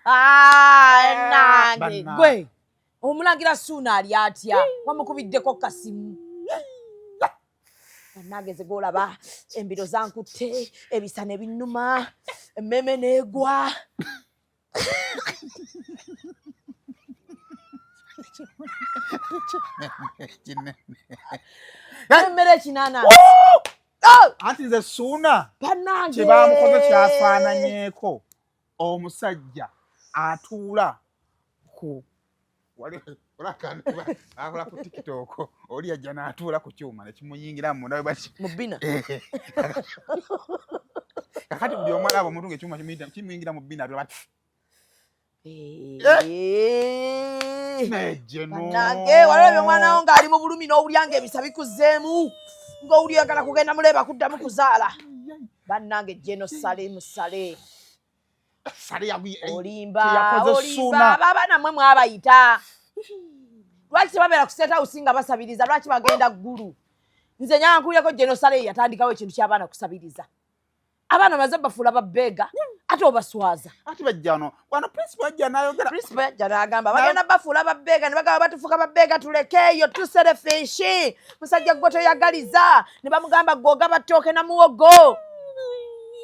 Nange gwe Omulangira Suuna ali atya wamukubiddeko kasimu nageze golaba embiro zankutte ebisa ne binnuma emmeme neegwa emmere kinana anti nze Suuna bannange kye bamukoze kyafaananyeeko omusajja atuula ku akola ku TikTok oli ajja n'atuula ku kyuma nekimuyingira munda mu bbina kakati buli omu alaba omuntu ng'ekyuma kimuyingira mu bbina atula bati bannange walabye omwana wo ng'ali mu bulumi n'owulyanga ebisa bikuzzeemu ng'owuli oyagala kugenda muleeba kuddamu kuzaala bannange jeno sale musale olimba abaana mmwe mwabayita lwaki tebabeera ku State House nga basabiriza lwaki bagenda ggulu nze nyankulireko genosale yatandikawo ekintu ky'abaana kusabiriza abaana maze bafuula babbeega ate obaswaza ati bajjano wano principal ajja n'ayogera principal yajja n'agamba bagenda bafuula babbeega ne bagamba batufuka babbeega tulekeeyo tuserefishi musajja gwe toyagaliza ne bamugamba gw'ogaba ttooke na muwogo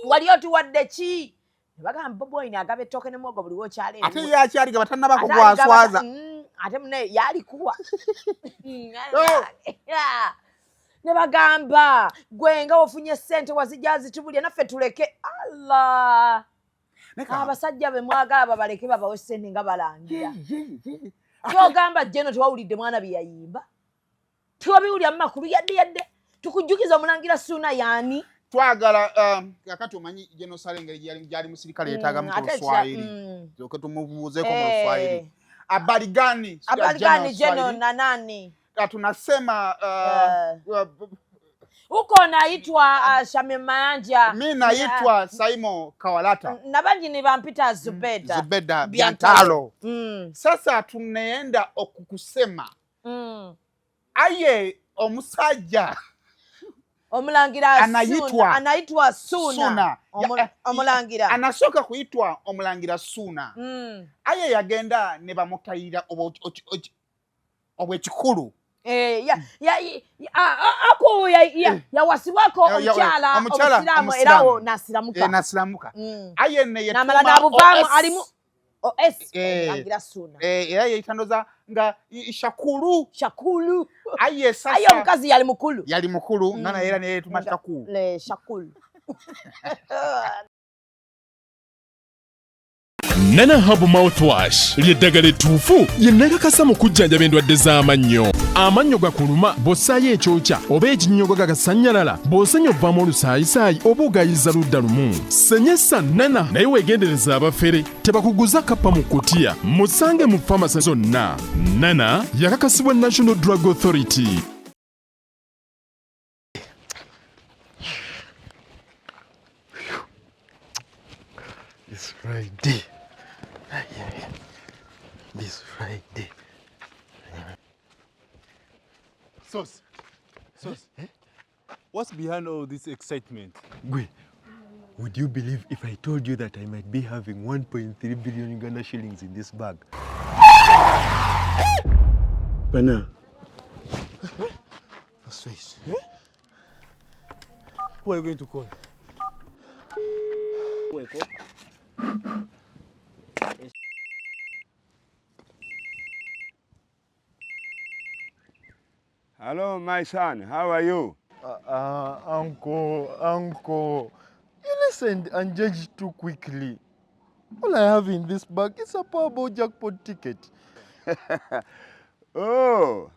wali otuwadde ki bagamba Bobi Wine agaba ettooke ne muwogo buli w'okyaleero ate yakyaliga batannabako gwaswaza ate mune yalikuwa ne bagamba gwe nga ofunye ssente wazijja zitubulya naffe tuleke Allah abasajja be mwagala babaleke babawe ssente nga balangira kyogamba jeno tewawulidde mwana bye yayimba tewabiwulya mu makulu yadde tukujjukiza Omulangira Suuna yaani twagala kakati omanyi genosale engeri gyali musirikale yeetaaga mu Luswayiri zoke tumubuuzeeko mu Luswayiri habari gani jeno na nani tunasema uko naitwa Shame Mayanja mi naitwa Saimo Kawalata na banji ni bampita Zubeda Biantalo sasa tunaenda okukusema aye omusajja Omulangira anaitwa Suuna Omulangira anasooka kuyitwa Omulangira Suuna aye yagenda ne bamutayira obwekikulu yawasibwako omukyala omusiraamu era wo nasiramuka aye namala nabuvaamu alimu Omulangira Suuna era yeyitandoza nga shakulu aye sasa aye omukazi yali mukulu nga naye era neyetuma shakulu Nana Hub Mouthwash ly'eddagala ettuufu lye nnakakasa mu kujjanjaba endwadde z'amannyo. Amannyo gakuluma bw'ossaayo ekyokya oba ekinnyogo gagasannyalala bw'osenya ovaamu olusaayisaayi oba ogayiza ludda lumu. Senyesa Nana naye weegendereza abafere tebakuguza kappa mu kkutiya musange mu famasi zonna. Nana yakakasibwa National Drug Authority. It's Friday. This Friday. Sos. What's behind all this excitement? Gwe, would you believe if I told you that I might be having 1.3 billion Uganda shillings in this bag? Bana. That's right. Who are you going to call? Hello, my son. How are you? Uncle. You listened and judged too quickly. All I have in this bag is a Powerball jackpot ticket. Oh,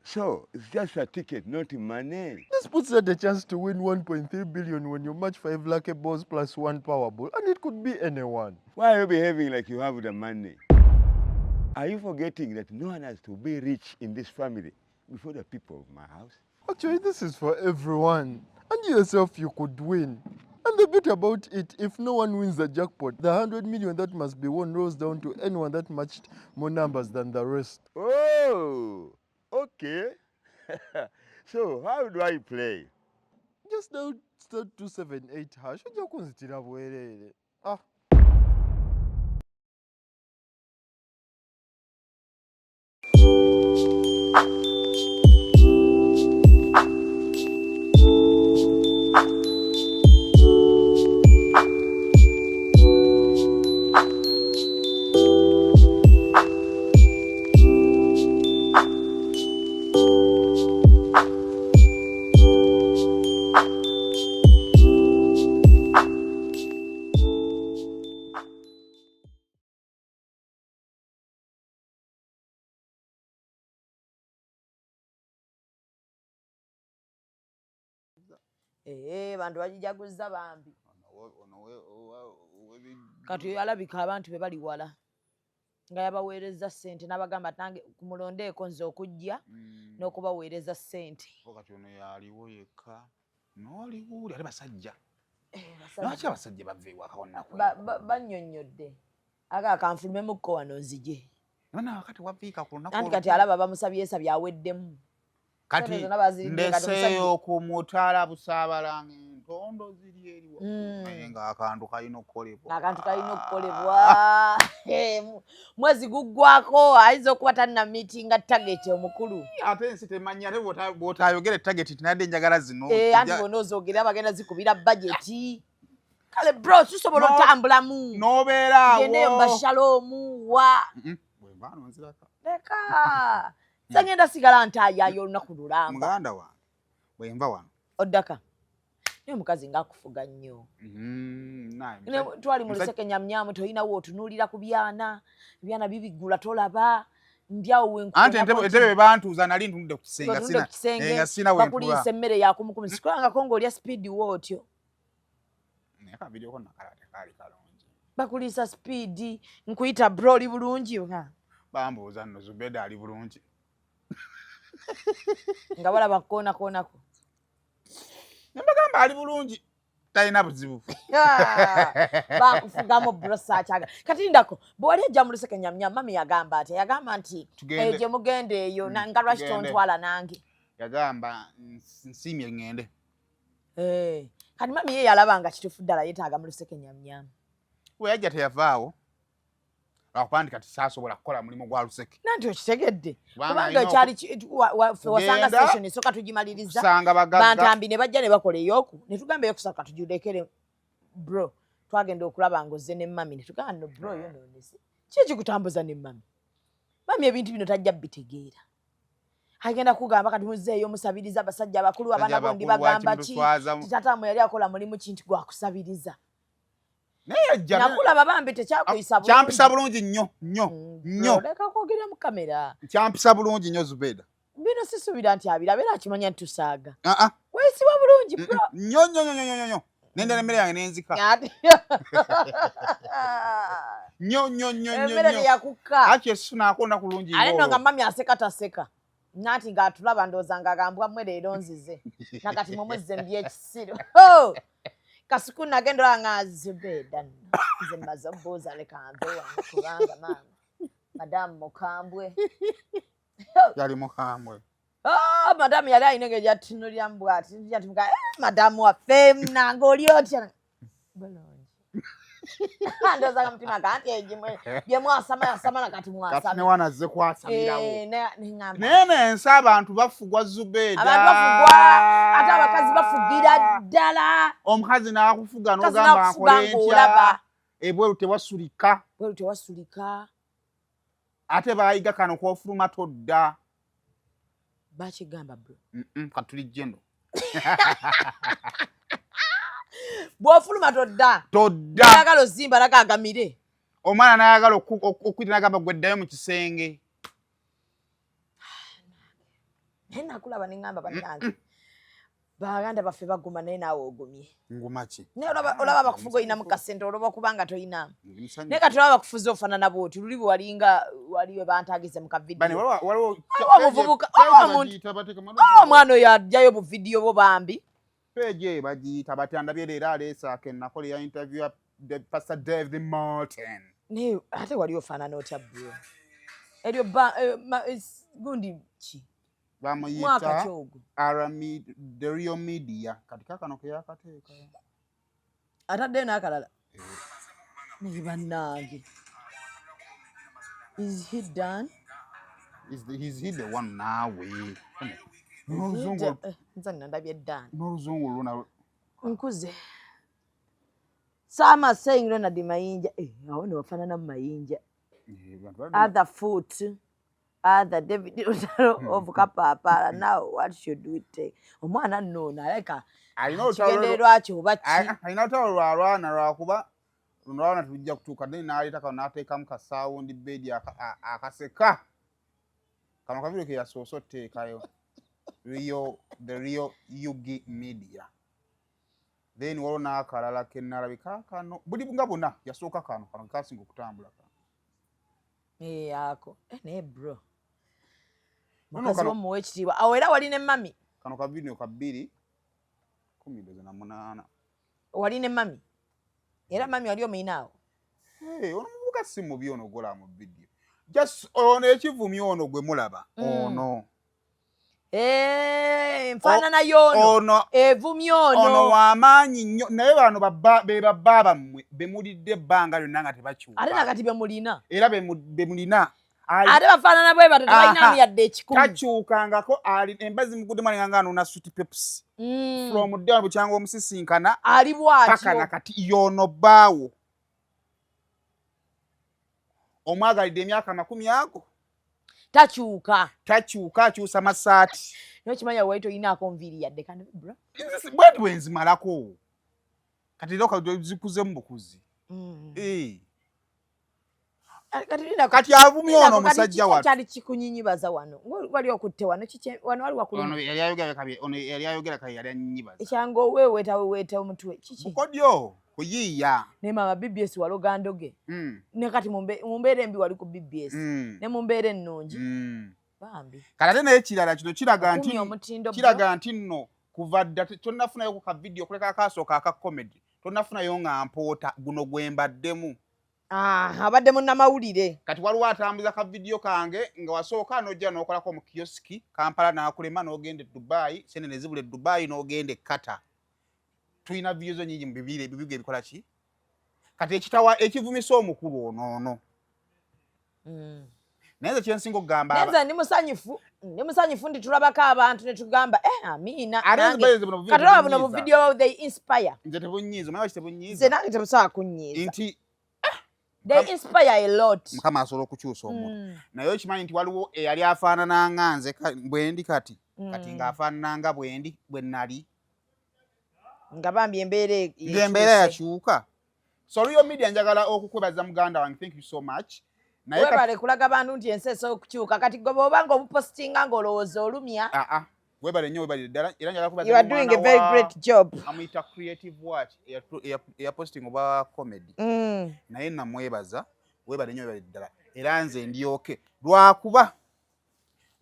so it's just a ticket, not money. This puts out a chance to win 1.3 billion when you match 5 lucky balls plus 1 Powerball, and it could be anyone. Why are you behaving like you have the money? Are you forgetting that no one has to be rich in this family before the people of my house? Actually, this is for everyone. And you yourself, you could win. And the bit about it, if no one wins the jackpot, the 100 million that must be won rolls down to anyone that matched more numbers than the rest. Oh, okay. So, how do I play? Just dial *278#. Ah. bantu bagijaguza bambi kati alabika abantu be bali wala nga yabaweereza ssente n'abagamba nange kumulondeeko nze okujja n'okubaweereza ssente kati ono yaliwo yekka n'oliwo ate basajja lwaki abasajja bava ewaka wonnaku bannyonnyodde akanfulumemukko wano nzije kati waviika ku lunaku anti kati alaba bamusabyesabye aweddemu kati ndeseeyo ku mutaala Busaabalanga entondo ziri eriwo naye ng'akantu kalina okukolebwa mwezi guggwako ayinza okuba talina miitinga tageti omukulu ate ensi temanyi ate bw'otayogera tageti tinadde njagala zino anti bonna ozoogera bagenda zikubira bajeti kale bro tusobola otambulamu n'obeera awo gendeyo mbashaloomu wa bwembaano nziraka leka sangenda sigala ntaayayo olunaku lulamba muganda wange bwenva wano oddaka naye omukazi ngaakufuga nnyo twali mu lusekenyamnyamu toyinawo otunuulira ku byana ebyana bibigula tolaba ndyawo anti entebe bebantuuza nali ntunudde ku kisenge nga sina bakuliisa emmere yakumukumi sikulangako ng'olya sipiidi wootyo naye kavidyoko nakalate kaali kalungi bakuliisa sipiidi nkuyita bro oli bulungi bambuuza nno Zubeda ali bulungi nga balaba koonakoonako nembagamba ali bulungi talina buzibu bakufugamu brosakyaga kati ndako bw'oli ejja mu lusekenyamnyamu mami yagamba ati yagamba nti gye mugenda eyo nga lwaki tontwala nange yagamba nsiimye ŋŋende kati mami ye yalaba nga kituufu ddala yeetaaga mu lusekenyamnyamu we yajja teyavaawo lwakuba nti kati saasobola kukola mulimu gwa luseke nanti okitegedde kubanga ekyali wasanga station esooka tugimaliriza bantambi ne bajja ne bakola ey'oku ne tugamba eyokusatu katugilekere bro twagenda okulaba ng'ozze ne mami ne tugamba no bro yonoonese ki ekikutambuza ne mami ebintu bino tajja bitegeera agenda kugamba kati muzzeeyo musabiriza abasajja abakulu abaana bondi bagamba ki titaatamu yali akola mulimu kintu gwakusabiriza nakulaba bambi tekyakuyisa bulungi kyampisa bulungi nnyo leka kwogera mu kamera kyampisa bulungi nnyo Zubeda bino sisuubira nti abira abeera akimanya ntusaaga weesiba bulungi nnyo nendera emmere yange nenzika emmere teyakukka ati esusu naakonda kulungi ate nno nga mami aseka taseka nati ng'atulaba ndowooza ng'agambwa mmwe leero nzize nakati mumuzze mbyekisiro kasuku nagenda olanga Zubeda nze mmaze obbuuza leka nve wange kubanga maama madamu mukambwe yali mukambwe madamu yali alina engeri gyatunulyamu bwati madamu waffe nange oli otya bulungi ndowooza nga mutima ganti egimwe bye mwasama yasama nakati mwasama newanazze kwasamirawo naye nensi abantu bafugwa Zubeda abantu bafugwa ate abakazi bafugira ddala omukazi n'akufuga n'ogamba nkole ntya ebweru tewasulika ate baayiga kano kwofuluma todda bakigamba bro katulijje ndo bw'ofuluma todda ayagala ozimba nagagamire omwana n'ayagala okwita nagamba gweddayo mu kisenge naye nakulaba neŋŋamba bannange baganda baffe baguma naye naawe ogumye nguma ki naye olaba bakufuga olina mu kasente olaba kubanga tolinamu naye kati olaba bakufuza ofaanana bwoti luli bwe waliwe bantagize mu kavidiyo omuvubuka omwana oyo ajjayo buvidiyo bo bambi peje bagiyita batandabye leero aleesaako ennakola ya interview ya Pastor David Martin naye ate wali ofaanana otya bro eryo gundi ki bamuyita the real media kati kakano ke yakateeka ataddeyo n'akalala naye bannange is he done he's the one naawe nze nandabye done n'oluzungu luna nkuze Sama saying Ronald Mayinja awo ne wafaanana mu mayinja other foot other David of Kapapa now what should we take omwana nno naleka kigendererwa kyo oba ki alina otalo lwalwana lwakuba luno tujja kutuuka naye n'aleeta kano n'ateekamu kasawundi bedi akaseka kano kavidiyo ke yasoose oteekayo the real Yugi Media then waliwo n'akalala ke nnalabika kano buli nga bonna yasooka kano kasinga okutambula ako naye bro mukazi womuwa ekitiibwa awo era wali ne mami kano ka video ka 2018 wali ne mami era mami wali omuyinaawo ono muvuga si mubi ono gola mu video just ono ekivumi ono gwe mulaba ono nfaanana y'ono evumi ono w'amaanyi nnyo naye bano be babba bammwe bemulidde ebbanga lyonna nga tebakyuka ate nakati bemulina era bemulina ate bafaanana bwe bato tebalinamu yadde ekikumi takyukangako embazi mugudde mwalinga nga anona sweet peps from down bukyanga omusisinkana ali bwatyo paka nakati yono bbaawo omwagalidde emyaka 10 ago takyuka akyusa masaati nokimanya waito inaako nviiri yadde kandi bro bweti bwenzimalako kati era zikuzemu bukuzi kati avumye ono omusajja wano kyali kikunyinyibaza wano wali okutte wano wano wali ono yali ayogera kabi yali anyinyibaza ekyange oweeweta omutwe kiki bukodyo kuyiiya ne mama BBS walogandoge ne kati mumbeera embi wali ku BBS ne mumbeera ennungi bambi kati ate naye kirala kino kiraga nti nno kuva dda tonnafunayo ku ka video kuleka akasooka aka comedy tonnafunayo nga mpoota guno gwembaddemu abadde munnamawulire kati waliwo atambuza ka video kange nga wasooka n'ojja n'okolako mu kioski Kampala n'akulema n'ogenda e Dubai senene zibula e Dubai n'ogenda e Qatar tulina views nyingi mu bibiga ebikola ki kati ekivumisa omukulu ono naye kyensinga okugamba nze ndi musanyufu ndi tulabako abantu ne tugamba amiina kati olaba buno bu video they inspire nze tebunyiiza omanyi waki tebunyiiza nze nange tebusobola kunnyiiza nti they inspire a lot mukama asobola okukyusa omuntu naye okimanyi nti waliwo eyali afaanana nga nze bwendi kati ng'afaanana nga bwe nnali nga bambi embeera yakyuka so real media njagala okukwebaza muganda wange thank you so much webale kulaga bantu nti ensi esobola okukyuka kati gwe bw'obanga obupostinga ng'olowooza olumya webale nnyo webale ddala era njagala kubaza you are doing a very great job amuyita creative watch eyaposting oba comedy naye namwebaza webale nnyo webale ddala era nze ndyoke lwakuba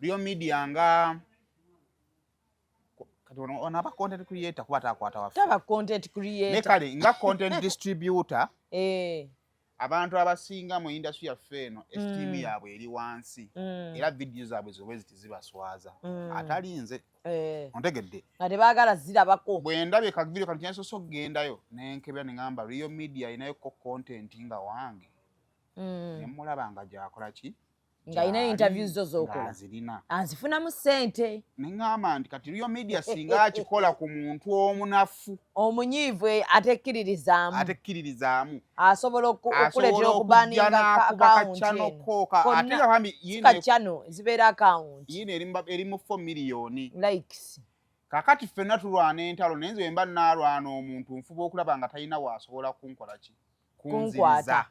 real media nga onaba content creator kuba takwata waffe taba content creator ne kale nga content distributor abantu abasinga mu industry yaffe eno esteem yaabwe eri wansi era video zaabwe zobe zitizibaswaza atali nze ontegedde nga tebaagala zirabako bwe ndabye ka video kano kyensoso okgendayo nenkebera ne ngamba real media inayoko content nga wange ne mulaba nga gyakola ki nga ina interviews zo zokola anzifunamu ssente neŋŋamba nti kati real media singa akikola ku muntu omunafu omunyiivu atekkiririzaamu asobola okuleetera okubaninga akawunti zibeera akawunti yino eri mu 4 miliyoni likes kakati ffenna tulwana entalo naye nze wemba naalwana omuntu nfuba okulaba nga talina waasobola kunkola ki kunziriza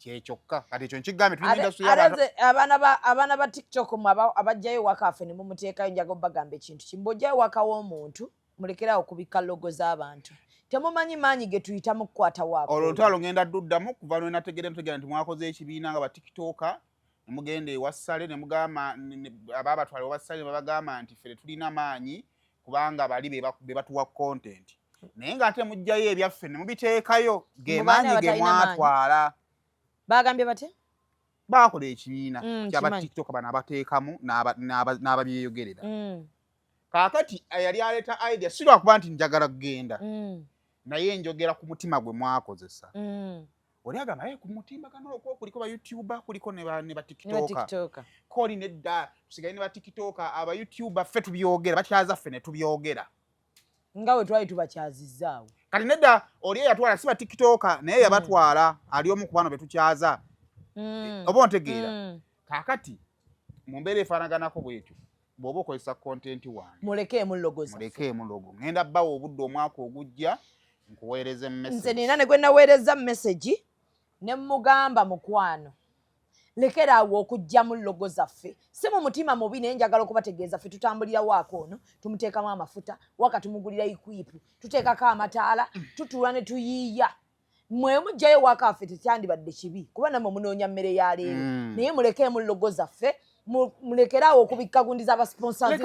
kyekyoka kati ekyo nkigambe abaana ba TikTok abajjayo wakaffe ne mumuteekayo njaga obagamba ekintu kimu bw'ojjayo waka w'omuntu mulekerawo kubika logo z'abantu temumanyi maanyi ge tuyita mu kukwata waako olutalo ngenda dduddamu kuva lwenategera nti mwakoze ekibiina nga ba TikToka nemugenda ewassale nemugamba abaabatwala ewassale ne babagamba nti ffe tulina maanyi kubanga bali be batuwa content naye ng'ate mujjayo ebyaffe ne mubiteekayo ge maanyi ge mwatwala bagambye bate bakola ekibiina kyaba TikTok bano abateekamu n'ababyeyogerera kaakati yali aleeta idea si lwakuba nti njagala kugenda naye njogera ku mutima gwe mwakozesa oli agamba ku mutimba kano okwo kuliko ba YouTuber kuliko ne ba TikToka koli nedda tusigaye ne ba TikToka aba YouTuber ffe tubyogera bakyaza ffe ne tubyogera nga we twali tubakyazizaawo kati nedda oli eyatwala si ba TikToka naye yabatwala ali omu ku bano be tukyaza oba ontegeera kaakati mu mbeera efaanaganako bwetyo bw'oba okozesa content wange mulekeemu logo ngenda bbawa obudde omwaka ogujja nkuweereza message nze nina ne gwe naweereza message ne mugamba mukwano lekera awo okujjamu logo zaffe si mu mutima mubi naye njagala okubategeeza ffe tutambulira waako ono tumuteekamu amafuta waka tumugulira ikwipu tuteekako amataala tutuula ne tuyiiya mwe mujjayo waka ffe tekyandibadde kibi kuba namwe munoonya mmere ya leero naye mulekeemu logo zaffe mulekeraawo okubikka gundi z'abasponsazi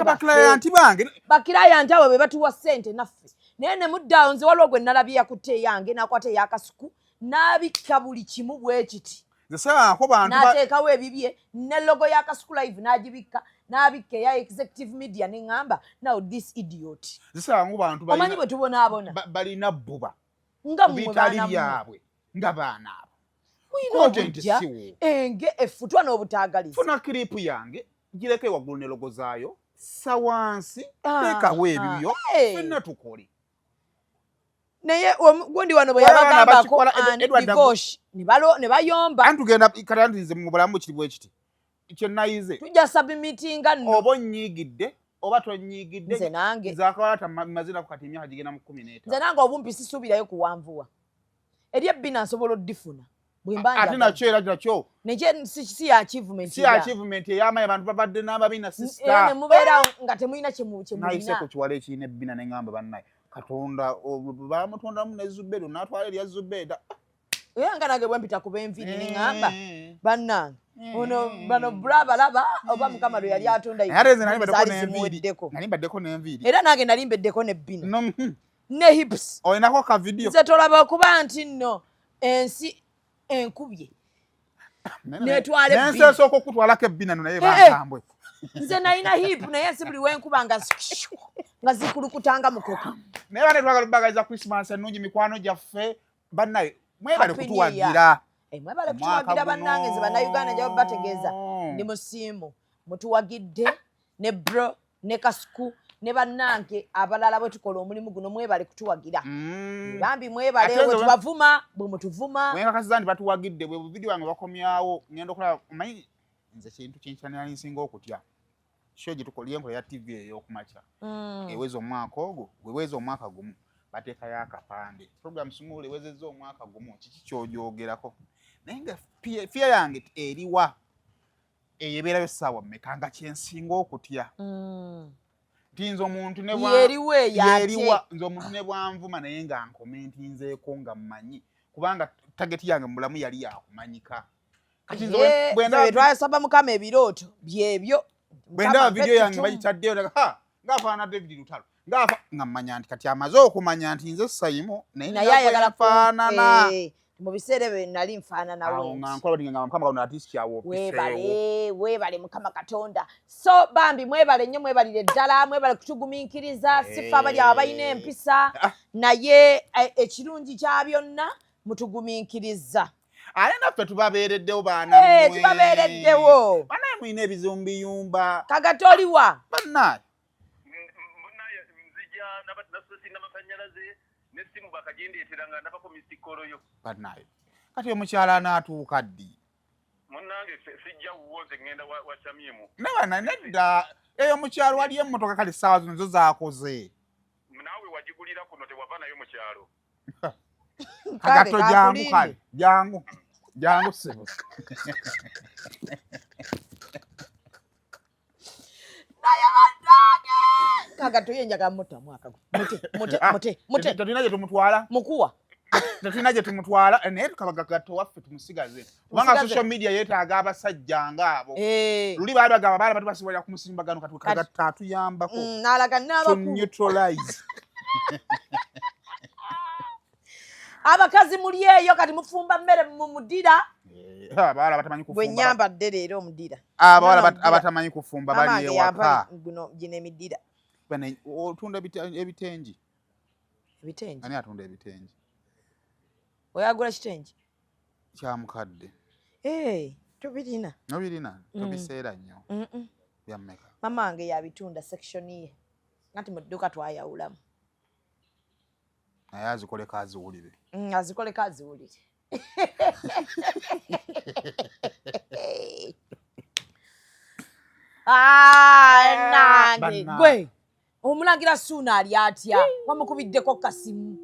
bakirayanti abo be batuwa ssente naffe naye ne muddaawo nze waliwo gwe nalabye yakutte eyange n'akwata ey'akasuku n'abikka buli kimu bwe kiti n'ateekawo ebibye ne logo y'akasuku live n'agibikka n'abikka eya executive media ne ŋŋamba now this idiot omanyi bwe tubonaabona balina bbuba nga mmwe bitali byabwe nga baana abo muyina obujja enge effutwa n'obutaagaliza funa kiripu yange gireke waggulu ne logo zaayo sawansi teekawo ebibyo fenna tukole naye gundi wano bwe yabagambako divosh ne bayomba antugenda kati antinze mu bulamu kiri bwe kiti kyenayize tujja submitinga nno oba onnyiigidde oba tonyiigidde nze nange zaakawalata mazina kati emyaka gigenda mu 15 nze nange obumpi sisuubirayo kuwanvuwa eri ebbina nsobola oddifuna ate nakyo era nakyo nekye si ya achievement si achievement ey'amaanyi abantu babadde n'ababina era ne mubeera nga temulina nayise ku kiwala ekiina ebbina ne ŋŋamba bannaye katonda bamutondamu ne Zubeda n'atwala erya Zubeda era nga nange bwe mpita kuba enviiri ne ŋŋamba bannange ono bano bulabalaba oba mukama lwe yali atunda nali mbaddeko n'enviiri era nange nali mbeddeko n'ebbina ne hips olinako ka video nze tolaba okuba nti nno ensi enkubye netwala ebbina nensi esooka okutwalako ebbina no naye bantambwe nze nalina hip naye si buli wenkuba nga zikulukutanga mukoko naye bane twagala obbagaliza Christmas ennungi mikwano gyaffe bannaye mwebale kutuwagira mwebale kutuwagira bannange nze bannayuganda nja bategeeza ndi musiimu mutuwagidde ne bro ne kasuku ne bannange abalala bwe tukola omulimu guno mwebale kutuwagira bambi mwebale bwe tubavuma bwe mutuvuma mwenga kasizandi batuwagidde bwe video yange bakomyawo ngenda okulaba omanyi nze kintu kinkyani nsinga okutya sho gitukolye enkola ya TV ey'okumakya eweza omwaka ogwo weweza omwaka gumu bateekayo akapande program sumule ewezezza omwaka gumu kiki ky'ojoogerako naye nga fiya yange eriwa eyebeerayo ssaawa mmeka nga kyensinga okutya nze omuntu yeriwa nze omuntu ne bwanvuma naye nga nkomentinzeeko nga mmanyi kubanga tageti yange mulamu yali yakumanyika kati nze twasaba mukama ebirooto byebyo bwe ndaba video yange bagitaddeyo ngaafaana David Lutalo nga mmanya nti kati amaze okumanya nti nze sayimu naye ayagala kufaanana mu biseera bye nali nfaanana weebale mukama katonda so bambi mwebale nnyo mwebalire ddala mwebale kutugumiikiriza sifa abali abo balina empisa naye ekirungi kya byonna mutugumiikiriza ale naffe tubabeereddewo baana tubabeereddewo banaye mulina ebizumbiyumba kagatoliwa bannaye nesimu bakagendeeteranga nabako misikoloyo bannaye kati omukyala anaatuuka ddi munnange sijja wuwoze ngenda washamyemu nebana nedda eyo omukyalo waliyo emmotoka kale essaawa zino zo zaakoze naawe wagigulira kuno tewava nayo mu kyalo kagato jangu kale jangu sebo kagato yenjaga mota mwaka mute tatulina gye tumutwala mukuwa tatulina gye tumutwala naye tukabaga gato waffe tumusigaze kubanga social media yeetaaga abasajja ngaabo luli baali bagamba baala batubasobolera kumusimbagano kati atuyambako n'alaga n'abakulu neutralize abakazi muli eyo kati mufumba mmere mu mudira abawala batamanyi kufumba bwe nyambadde leero omudira abawala abatamanyi kufumba bali ewaka gino emidira otunda ebitengi ebitengi ani atunda ebitengi oyagula kitengi kyamukadde tubirina nobirina tobiseera nnyo byammeka mama wange yabitunda section ye ngati mu dduuka twayawulamu naye azikoleko aziwulire azikoleko aziwulire nange gwe Omulangira Suuna ali atya wamukubiddeko kasimu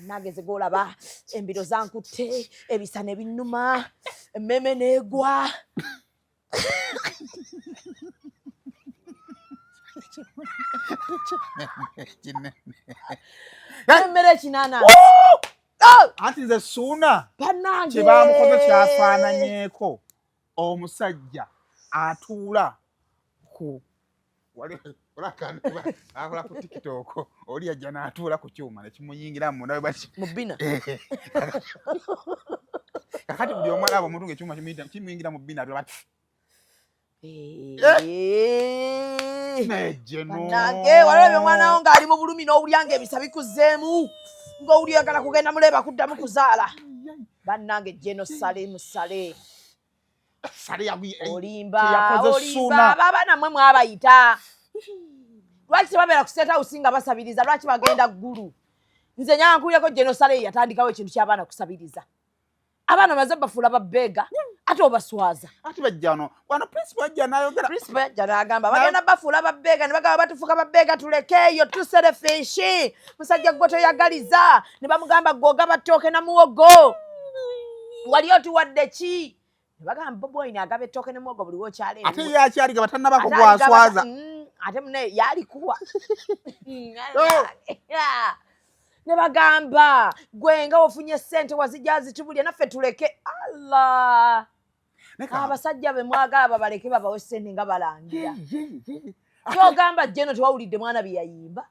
nageze golaba embiro zankutte ebisane binnuma emmeme neegwa emmere kinana anti nze Suuna bannange kyebamukoze kyafaananyeeko omusajja atuula ku akola ku TikTok oli ajja n'atuula ku kyuma nekimuyingira mu nawe baki mu bbina kakati buli omu alaba omuntu ng'ekyuma kimuyingira mu bbina atula bati bannange walabye omwana wo ng'ali mu bulumi n'owulya ng'ebisa bikuzzeemu ng'owuli oyagala kugenda muleeba kuddamu kuzaala bannange jeno sale musale olimba abaana mmwe mwabayita lwaki tebabeera ku state house nga basabiriza lwaki bagenda ggulu nze nyankulireko genosale yatandikawo ekintu ky'abaana kusabiriza abaana baze bafuula babbeega ate obaswaza ate bajjano wano principal ajja n'ayogera principal yajja n'agamba bagenda bafuula babbeega ne bagamba batufuka babbeega tulekeeyo tuserefishi musajja gwe toyagaliza ne bamugamba gw'ogaba ttooke na muwogo wali otuwadde ki ne bagamba Bobi Wine agaba ettooke ne muwogo buli wokyaleera ate yakyaliga batannabako gwaswaza ate mune yalikuwa ne bagamba gwe nga ofunye ssente wazijja zitubulya naffe tuleke Allah abasajja be mwagala babaleke babawe ssente nga Balangira kyogamba jeno tewawulidde mwana bye yayimba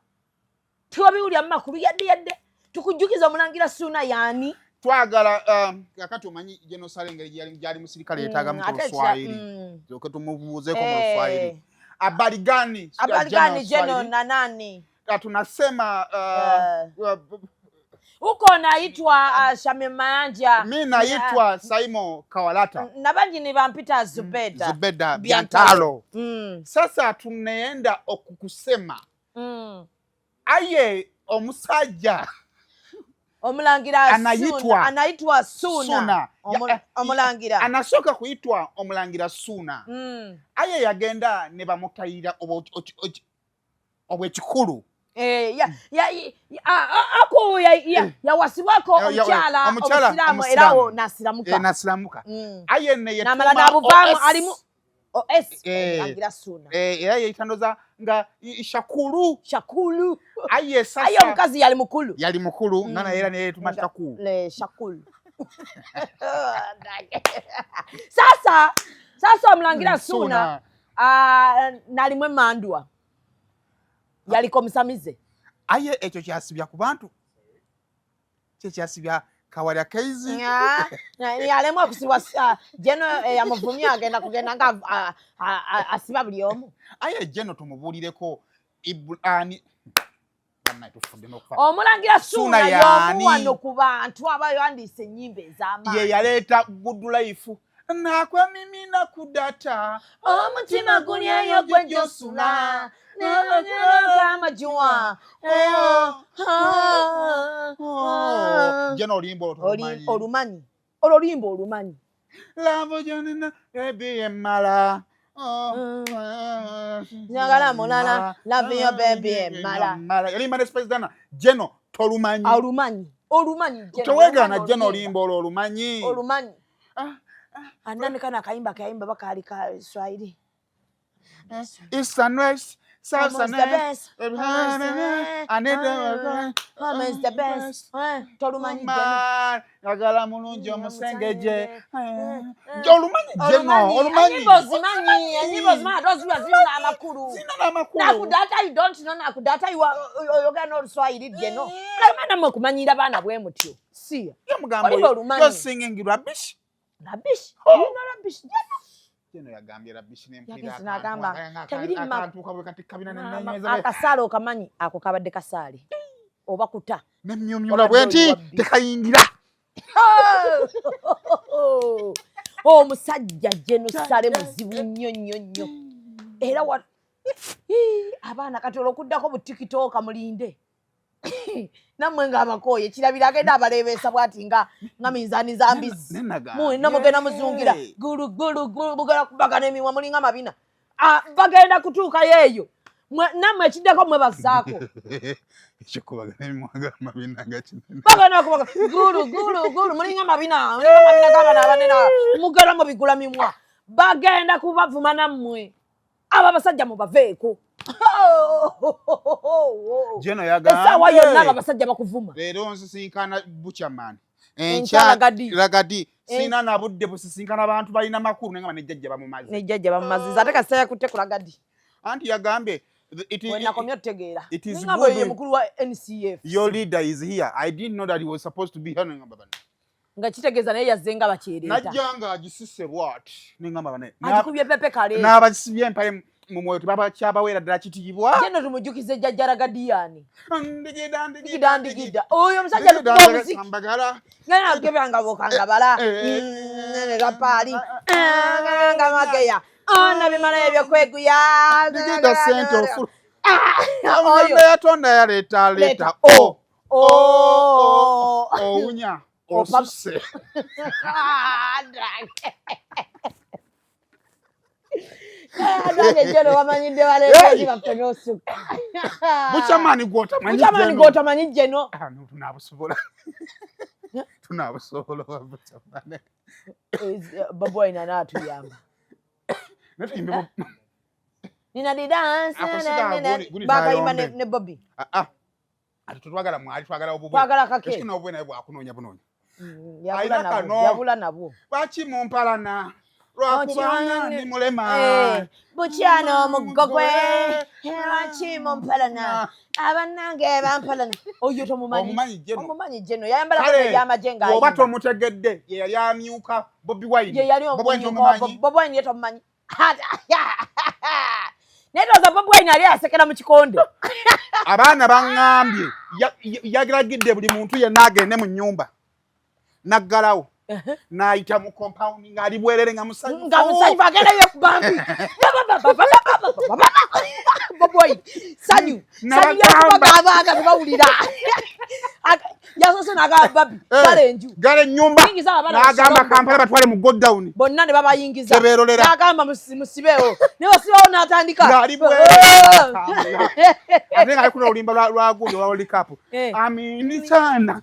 tiwabiwulya mu makulu yadde tukujjukiza Omulangira Suuna yaani twagala kakati omanyi genosale engeri gyali musirikale yeetaaga mu Luswayiri zoke tumubuuzeeko mu Luswayiri habari gani jeno na nani tunasema huko naitwa Shame Mayanja mi naitwa Saimo Kawalata na banji ni bampita Zubeda Biantalo sasa tunaenda okukusema aye omusajja Omulangira anaitwa Suuna Omulangira anasooka kuyitwa Omulangira Suuna aye yagenda ne bamutayira obwekikulu ako yawasibwako omukyala omusiraamu erawo nasiramuka aye namala nabuvaamu alimu Omulangira Suuna era yeyitandoza nga shakulu aye sasa aye omukazi yali mukulu nga naye era naye tuma shakulu sasa Omulangira Suuna nalimu emandwa yaliko musamize aye ekyo kyasibya ku bantu kyasibya kawalya kaizi yalemu okusibwa jeno yamuvumya agenda kugenda nga asiba buli omu aye jeno tumubuulireko Omulangira Suuna y'omu wano ku bantu abawandiisa ennyimba ez'amaanyi ye yaleeta good life nakwemimina ku data omutima gulyayo gwe gy'osula amajuwa jeno oluyimba olumanyi oluyimba olumanyi lavo jonena baby emala njagala mulala love your baby emala yalimba ne space dana jeno tolumanyi olumanyi tewegana jeno oluyimba olumanyi andani kana kayimba bakali ka Swahili East and West, South and West, Home's the best. Tolumanyi agala mulungi omusengeje olumanyi jeno olumanyi enyimbo zimanyi toziba zirina amakulu nakudata you don't know nakudata oyogera n'Oluswahili jeno lemana mwe kumanyira baana bwe mutyo siya you're singing rubbish jeno yagambye rubbish akasaale okamanyi ako kabadde kasaale oba kuta nemyumyula bwenti tekayingira omusajja genosale muzibu nnyo era abaana kati olwokuddako bu TikTok mulinde nammwe ng'amakooye kirabira agenda abaleebeesa bw'ati nga minzaani za mbizi mulina mugenda muzungira gulu mugenda kubagana emimwa mulinga mabina bagenda kutuukayo eyo namwe ekiddako mwebazaako ekikubagana emwaga mabina nga kinene bagana okubaga gulu mulinga mabina g'abaana abanene mugera mu bigula mimwa bagenda kubavuma nammwe abo abasajja mubaveeko Jeno essaawa yonna abo abasajja bakuvuma leero nsisinkana buchaman Lagadi. sina na budde busisinkana abantu balina makulu nenga banejjajja bamumazi nejjajja bamumaziza ate kasita yakutte ku Lagadi anti yagambe wenakomya otegeera it is nga good bwe mukulu wa NCF your leader is here. I didn't know that he was supposed to be here nenga babana nga kitegeeza naye yazze nga bakyereeta najjanga agisise bwat nenga babana agikubye pepe kale n'abasibye empaye mu mwoyo tebabakyabaweera ddala kitiibwa jeno tumujjukize jjajja Lagadiyani ndigida oyo omusajja omuziki ambagala ngana agebanga bokangabala ne gapaali nga mageya ona bimala ebyokwekuya ndigida sente ofulu oyo yatonda yaleeta ounya osuse jeno wamanyidde baleezi baffe n'osuka buchamani gwotamanyi jeno tunabusobola buchamani Bobi Wine anaatuyamba nina didansi bakayimba ne Bobi ati tutwagala mwali twagala obubwe twagala kake ekina obubwe naye bwakunoonya bunoonya yabula nabwo lwaki mumpalana lwakubanga ndi mulema bukyano omugogwe lwaki mumpalana abannange bampalana oyo tomumanyi jeno yayambala ebyamagye oba tomutegedde ye yali amyuka Bobi Wine Bobi Wine ye tomumanyi naye toza Bobi Wine ali asekera mu kikonde abaana baŋŋambye yagiragidde buli muntu yenna agende mu nnyumba naggalawo n'ayita mu compound ng'ali bwerere nga musanyufu agendayo ku bambi Bobi Wine sanyu yakubagabanga tebawulira yasoose n'agamba Babi gala ennyumba n'agamba Kampala batwale mu godown bonna ne babayingiza tebeerolera n'agamba musibeewo ne basibawo n'atandika ng'ali bwerere ate ng'ali kuna olimba lwa gundi olwa World Cup amini sana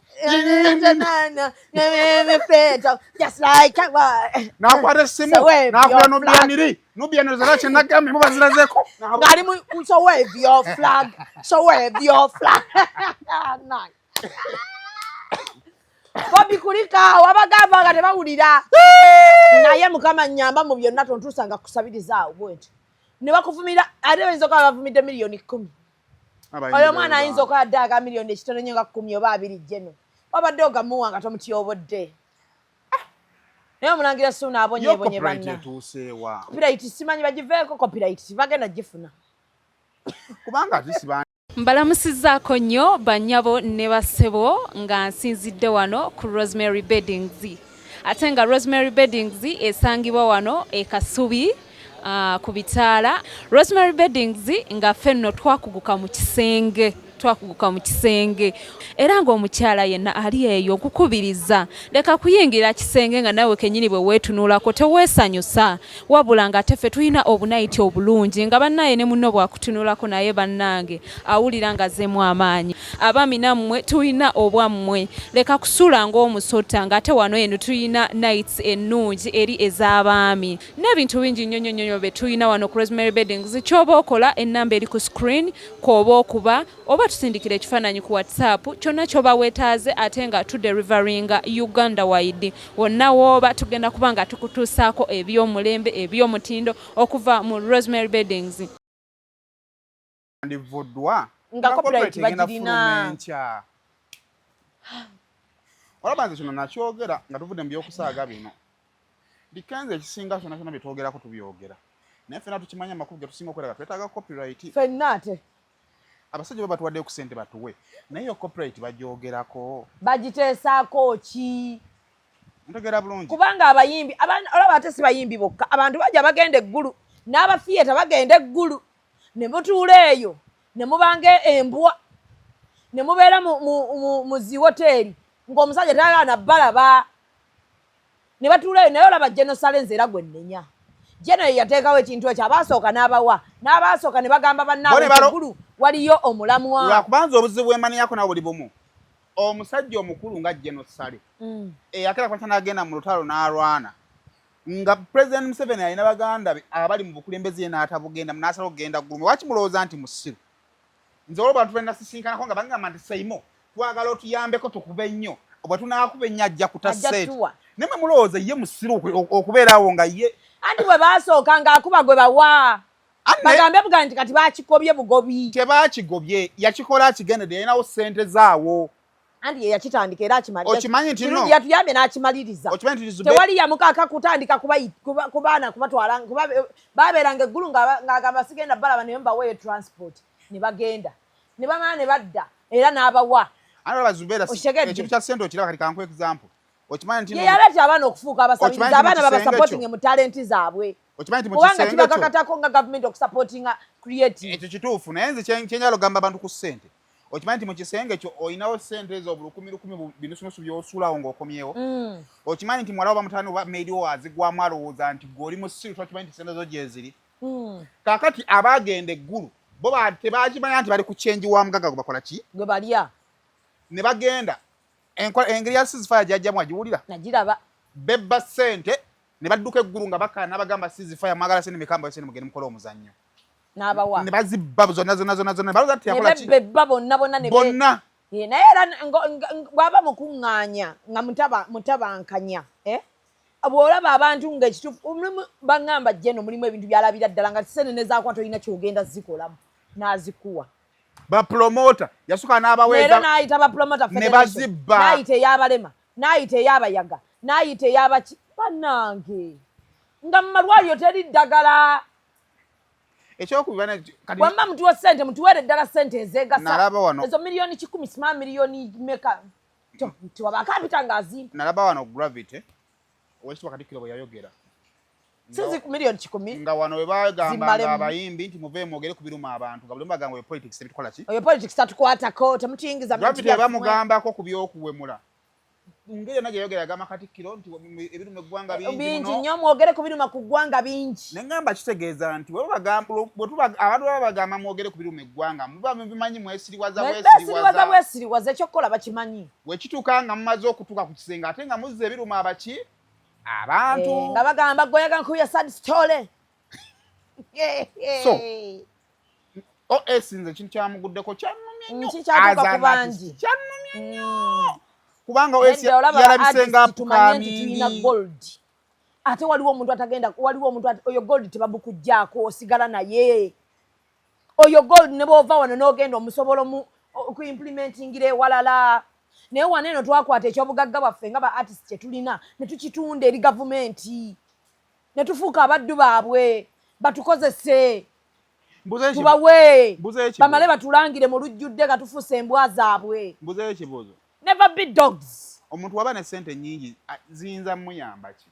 n'akwata essimu n'akuya Nubianiri zalache nagambe mubazilazeko ng'ali mu so wave your flag Bobi kulika wabagamba nga tebawulira naye Mukama nnyamba mu byonna tontusanga kusabiriza bwenti ne bakuvumira ate bayinza okuba bavumidde $10,000,000 oyo mwana ayinza okuba ddaaga $1,000,000 ekitono nnyo nga 10 oba 2 jeno wabadde ogamuwa nga tomutyobodde naye Omulangira Suuna abonyebonye banna copyright simanyi bagiveeko copyright bagenda gifuna kubanga zisiba mbalamusizaako nnyo bannyabo ne bassebo nga nsinzidde wano ku Rosemary Beddings ate nga Rosemary Beddings esangibwa wano e Kasubi ku bitaala Rosemary Beddings nga ffenno twakuguka mu kisenge era ng'omukyala yenna ali eyo okukubiriza leka kuyingira kisenge nga nawe kennyini bwe weetunuulako teweesanyusa wabula nga teffe tulina obunayiti obulungi nga bannaye ne munno bwakutunuulako naye bannange awulira nga azeemu amaanyi abaami nammwe tulina obwammwe leka kusuula ng'omusota ng'ate wano eno tulina nights ennungi eri ez'abaami n'ebintu bingi nnyo bye tulina wano ku Rosemary Beddings ky'oba okola ennamba eri ku screen kw'oba okuba oba tusindikira ekifaananyi ku WhatsApp kyonna ky'oba weetaaze ate nga tuderivaringa Uganda wide wonna w'oba tugenda kuba nga tukutuusaako eby'omulembe eby'omutindo okuva mu Rosemary Beddings ndivuddwa nga copyright bagirina olaba nze kino nakyogera nga tuvudde mu byokusaaga bino dikenze ekisinga kyonna bye twogerako tubyogera naye ffenna tukimanya amakulu ge tusinga okweraga twetaaga copyright ffenna ate abasajja baba tuwaddeyo ku ssente batuwe naye yo copyright bagyogerako bagiteesaako ki ntegera bulungi kubanga abayimbi olaba ate si bayimbi bokka abantu bajja bagenda eggulu n'abafiyeta bagenda eggulu ne mutuula eyo ne mubanga embwa ne mubeera mu zi woteeri ng'omusajja tayagala balaba ne batuula eyo naye olaba Jenosale nze era gwe nnenya Jeno yateekawo ekintu ekyo abaasooka n'abasooka ne bagamba bannaabwe eggulu waliyo omulamwa. Lwakubanza obuzibu bw'emaniyako nawe buli bumu. Omusajja omukulu nga Jeno Sale eyakera kwata n'agenda mu lutalo n'alwana nga President Museveni alina baganda be abali mu bukulembeze n'atabugenda n'asala okugenda ggulu. Lwaki mulowooza nti musiru? Nze olwo bantu benda sisinkanako nga bagamba nti Saimo twagala otuyambeko tukube nnyo obwe tunaakuba ennyo ajja kutaseeti. Nemwe mulowooza ye musiru okubeerawo nga ye anti bwe baasooka ng'akuba gwe bawa bagambe buga nti kati baakikobye bugobi. Tebaakigobye yakikola akigendedde yalinawo ssente zaawo. Anti ye yakitandika era akimaliriza. Okimanyi nti no yatuyambye n'akimaliriza. Tewali yamukaaka kutandika ku baana kubatwala baabeeranga eggulu ng'agamba sigenda balaba naye mbaweeyo transport ne bagenda ne bamala ne badda era n'abawa. Zubeda ekintu kya ssente okiraba kati kanku example. Okimanyi nti ye yaleeta abaana okufuuka abasabiriza abaana babasupporting mu talenti zaabwe. Kubanga kibakakatako nga gavumenti okusupportinga creative. Ekyo kituufu naye nze kyenjala ogamba abantu ku ssente. Okimanyi nti mu kisenge ekyo olinawo ssente ezo obulukumi binusunusu by'osuulawo ng'okomyewo. Okimanyi nti muwala wa mutaani oba meedi wo azigwamu alowooza nti gwe oli musiru tokimanyi nti ssente zo gye ziri. Kaakati abaagenda eggulu bo tebakimanya nti bali ku kyenji wa mugaga gwe bakola ki? Gwe balya. Ne bagenda engeri ya ceasefire gyajjamu agiwulira? Nagiraba. Bebba ssente ne badduka eggulu nga bakaana bagamba ceasefire mwagala ssente mekamba ssente mugende mukole omuzannyo. N'abawa. Ne bazibba zonna balooza nti yakola ki? Ne bebba bonna ne bonna. Naye era bw'aba mukuŋŋaanya nga mutabankanya bw'olaba abantu ng'ekituufu omulimu baŋŋamba Jeno mulimu ebintu by'alabira ddala nga ssente ne zaakwata olina ky'ogenda zikolamu n'azikuwa. Bapromota yasooka n'abaweeza era n'ayita bapromota ne bazibba n'ayita ey'abalema n'ayita ey'abayaga n'ayita ey'abaki bannange nga mu malwaliro teri ddagala. Wamma mutuwa ssente mutuweere ddala ssente ezeegasa ezo miliyoni 10 sima miliyoni meka tiwabakapita ng'azimba. Nalaba wano Gravity owekitiibwa Katikkiro bwe yayogera sizi miliyoni 10 nga wano we bagamba ng'abayimbi nti muve mwogere ku biruma abantu nga buli bagamba we politics ebitukola ki? Oyo politics tatukwatako temutuyingiza Gravity yabamugambako ku by'okuwemula. Ngeri yonna gyeyogera yagamba Katikkiro nti ebiruma eggwanga bingi nnyo mwogere ku biruma ku ggwanga bingi. Ne ngamba kitegeeza nti abantu baba bagamba mwogere ku biruma eggwanga muba mubimanyi mwesiriwaza bwesiriwaza ekyokukola bakimanyi. Bwekituuka nga mumaze okutuuka ku kisenge ate nga muzza ebiruma abaki abantu nga bagamba gweyaga nkuya sad story. So esinze ekintu kyamuguddeko kyannumya nnyo kikyatuuka ku bangi kyannumya nnyo kubanga oesi yalabisenga tulina gold ate waliwo omuntu oyo gold tebabukujjaako osigala naye oyo gold ne bw'ova wano n'ogenda omusobola okuimplementingira ewalala. Naye wano eno twakwata ekyobugagga bwaffe nga ba artist kye tulina ne tukitunda eri gavumenti ne tufuuka abaddu baabwe batukozese tubawe bamale batulangire mu lujjudde nga tufuuse embwa zaabwe. Mbuzeeyo ekibuuzo. Never be dogs. Omuntu waba ne ssente nnyingi ziyinza muyamba ki?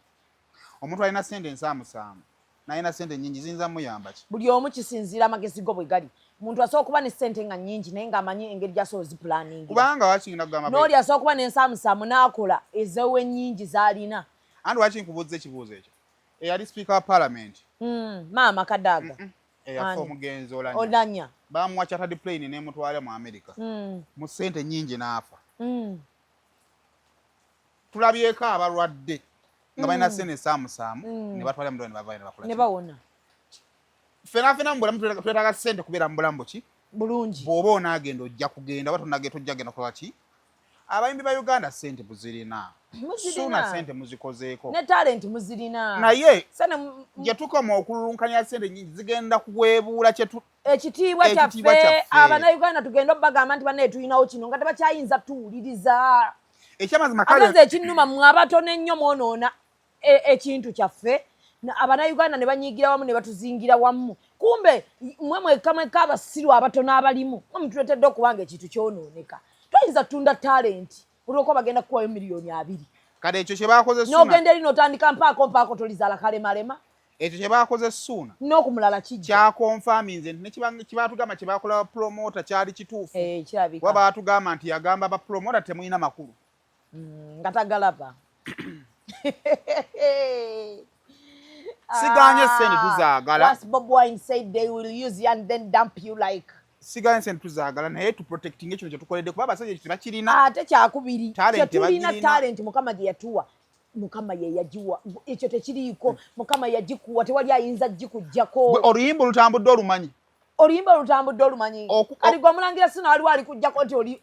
Omuntu alina ssente ensaamusaamu n'alina ssente nnyingi ziyinza muyamba ki? Buli omu kisinziira amagezi go bwe gali. Omuntu asobola okuba ne ssente nga nnyingi naye ng'amanyi engeri gy'asobola zipulaningira. Kubanga wakingira kugamba n'oli asobola okuba n'ensaamusaamu n'akola ezewe nnyingi z'alina. Andi wakinkubuuza ekibuuzo ekyo eyali speaker wa parliament maama Kadaga eyafa omugenzi Olanya bamuwa chartered plane n'emutwala mu America mu ssente nnyingi n'afa. Tulabyeko abalwadde nga balina ssente ensaamusaamu ne batwala mu ne bakola ne bawona. Fena mu bulamu twetaaga ssente kubeera mu bulamu ki bulungi. Bw'oba onaagenda ojja kugenda oba tojja genda kukola ki? Abayimbi ba Uganda ssente muzirina. Suuna ssente muzikozeeko. Ne talent muzirina. Naye gye tukoma okululunkanya ssente nnyingi zigenda kuweebuula ekitiibwa kyaffe Abannayuganda tugenda obbagamba nti bannaye tulinawo kino nga tebakyayinza tuwuliriza. Ekyamazima kale ekinnuma mmwe abatono ennyo mwonoona ekintu kyaffe. Abannayuganda ne banyiigira wamu ne batuzingira wamu. Kumbe mmwe mweka abasiru abatono abalimu mwe mutuletedde okubanga ekintu kyonooneka. Toyinza tunda talent olw'okuba bagenda kukuwayo miliyoni 2. Kale ekyo kye baakoze Suuna n'ogenda eri n'otandika mpaako tolizaala kalemalema. Ekyo kye baakoze Suuna n'okumulala kijja kyakonfaminze nti kibaatugamba kye baakola promota kyali kituufu. Kirabika kuba baatugamba nti yagamba bapromota temulina makulu nga tagalaba. Siganye sente tuzaagala. Once Bob Wine said they will use you and then dump you like. Siganye sente tuzaagala naye tu protecting ekyo kyetukoledde kuba abasajja ekyo tebakirina. Ate kyakubiri. Talent Tulina talent Mukama gye yatuwa. Mukama ye yagiwa. Ekyo tekiriiko. Mukama yagikuwa tewali ayinza gikujjako. Oluyimba olutambudde olumanyi. Oluyimba olutambudde olumanyi. Kati gwe Omulangira Suuna waliwo alikujjako nti oli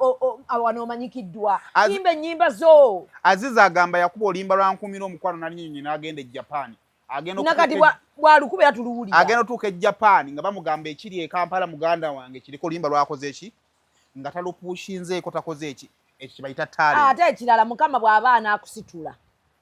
wano omanyikiddwa. Yimba ennyimba zo. Aziza agamba yakuba oluyimba lwa nkumira omukwano nalinyinyi n'agenda e Japan. Nakati bwalukubera tuluwulira. Agenda otuuka e Japan nga bamugamba ekiri e Kampala muganda wange kiriko oluyimba lwakoze eki nga talupushinzeeko takoze eki ekyo kye bayita talent. Ate ekirala Mukama bw'aba anaakusitula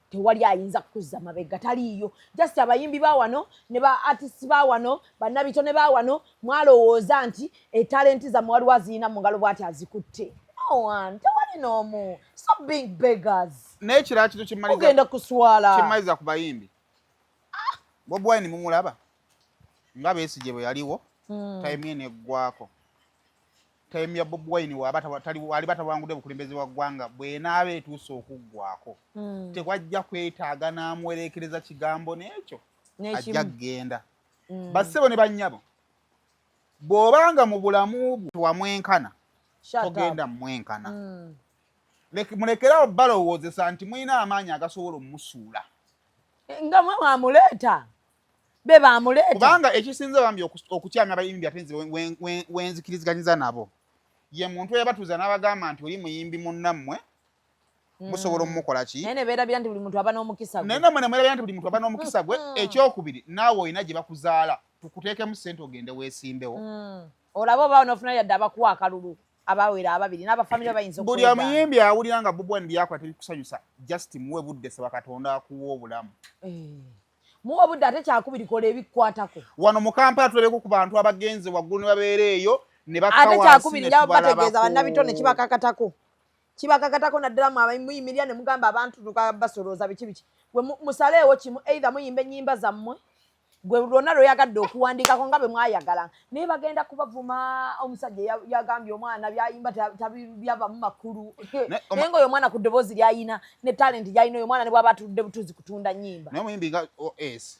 tewali ayinza kukuzza mabega taliiyo. Just abayimbi ba wano ne ba artists ba wano bannabitone ba wano mwalowooza nti talenti zammwe waliwo azirina mu ngalo bw'ati azikutte. No one, tewali n'omu. Stop being beggars. Naye ekirala kino ogenda kuswala. Kimaliza ku bayimbi. Bobi Wine mumulaba nga Besigye bwe yaliwo time ye neggwako. Time ya Bobi Wine wali batabangudde bukulembeze wa ggwanga bw'enaaba etuuse okuggwako tekwajja kwetaaga n'amuwerekereza kigambo n'ekyo ajja kgenda. Bassebo ne bannyabo bw'obanga mu bulamu bwo tewamwenkana togenda mwenkana. Mulekerawo balowoozesa nti mulina amaanyi agasobola omumusuula nga mwe mwamuleeta be baamuleeta kubanga ekisinze bambi okukyamya abayimbi atenzi wenzikiriziganyiza nabo ye muntu eyabatuuza n'abagamba nti oli muyimbi munnammwe musobola omumukola ki naye ne beerabira nti buli muntu aba n'omukisa gwe naye nammwe ne mwerabira nti buli muntu aba n'omukisa gwe. Ekyokubiri naawe olina gye bakuzaala tukuteekemu ssente ogende weesimbewo olaba oba n'ofuna yadde abakuwa akalulu abawera ababiri n'abafamire bayinza buli omuyimbi awulira nga Bobi Wine byakola tebikusanyusa just muwe budde saba Katonda akuwa obulamu. Muwe budde ate kyakubiri kola ebikwatako wano mu Kampala tulabeko ku bantu abagenze waggulu ne babeera eyo ne bakka ate wansi kyakubiri njaba bategeeza bannabitone kibakakatako naddala muyimirira ne mugamba abantu tukabasolooza biki biki gwe musaleewo kimu either muyimba ennyimba zammwe gwe lwonna lw'oyagadde okuwandiikako nga bwe mwayagala naye bagenda kubavuma. Omusajja yagambye omwana byayimba byavamu makulu naye nga oyo omwana ku ddoboozi lyayina ne talenti gyalina oyo omwana ne bw'aba atudde butuuzi kutunda nnyimba. naye omuyimbi nga OS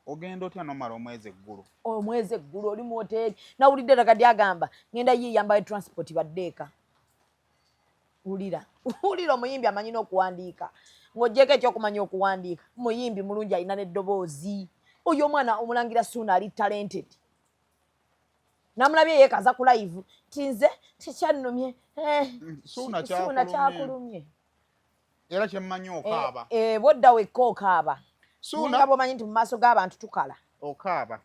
ogenda otya nomala omwezi eggulu oli mu hoteeri nawulidde ddaka lyagamba ngenda yiyambayo transport baddeeka. Wulira omuyimbi amanyi n'okuwandiika ng'oggyeko ekyokumanya okuwandiika muyimbi mulungi alina n'eddoboozi. Oyo omwana Omulangira Suuna ali talented. Namulabye yeekaza ku live tinze tekyannumye Suuna kyakulumye era kyemmanyi okaaba bodda wekka okaaba Suuna nga bw'omanyi nti mu maaso g'abantu tukala okaaba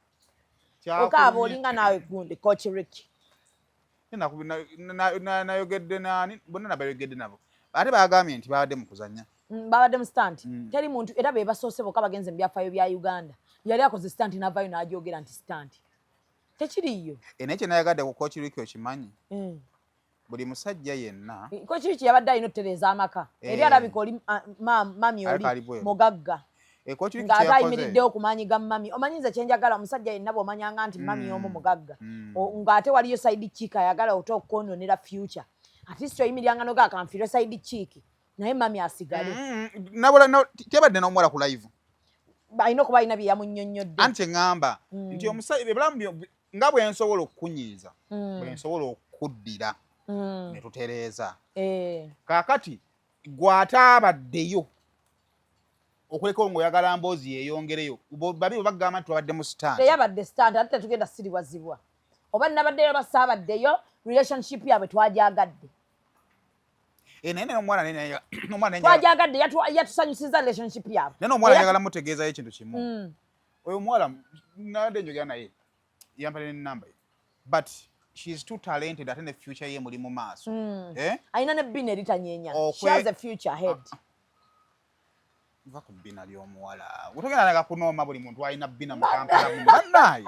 olinga naawe gundi kochiriki nayogedde nani bonna nabayogedde nabo ate bagambye nti babadde mu kuzannya babadde mu stand. Teri muntu era be basoose bokka bagenze mu byafaayo bya Uganda yali akoze stand n'avaayo n'agyogera nti stand tekiriiyo. Naye kye nayagadde ku kochiriki okimanyi buli musajja yenna kochiriki yabadde alina otutereeza amaka eri alabika oli mami oli mugagga ng'ate ayimiriddewo ku maanyi ga mami. Omanyi nze kyenjagala omusajja yenna bw'omanyanga nti mami omu mugagga ng'ate waliyo side chick ayagala ota okukoononera future at least oyimiriranga noga akanfiirwe side chick naye mami asigale. tebadde n'omuwala ku live alina okuba alina bye yamunnyonnyodde anti eŋŋamba nti omusajja ebulamu nga bwe nsobola okukunyiiza bwe nsobola okuddira ne tutereeza kaakati gw'ate abaddeyo okulekawo ng'oyagala mboozi yeeyongereyo babiri bagamba nti wabadde mu stand teyabadde stand ate tetugenda siribwazibwa oba nabaddeyo oba saabaddeyo relationship yabwe twagyagadde naye n'omwana twagyagadde yatusanyusiza relationship yabwe naye n'omwana ayagala mutegeezayo ekintu kimu oyo omuwala nabadde njogera naye yampale n'ennamba ye but she is too talented ate ne future ye muli mu maaso alina ne bbina eritanyeenya she has a future ahead. Va ku bbina ly'omuwala otogenda naga kunooma buli muntu alina bbina mu Kampala bannaaye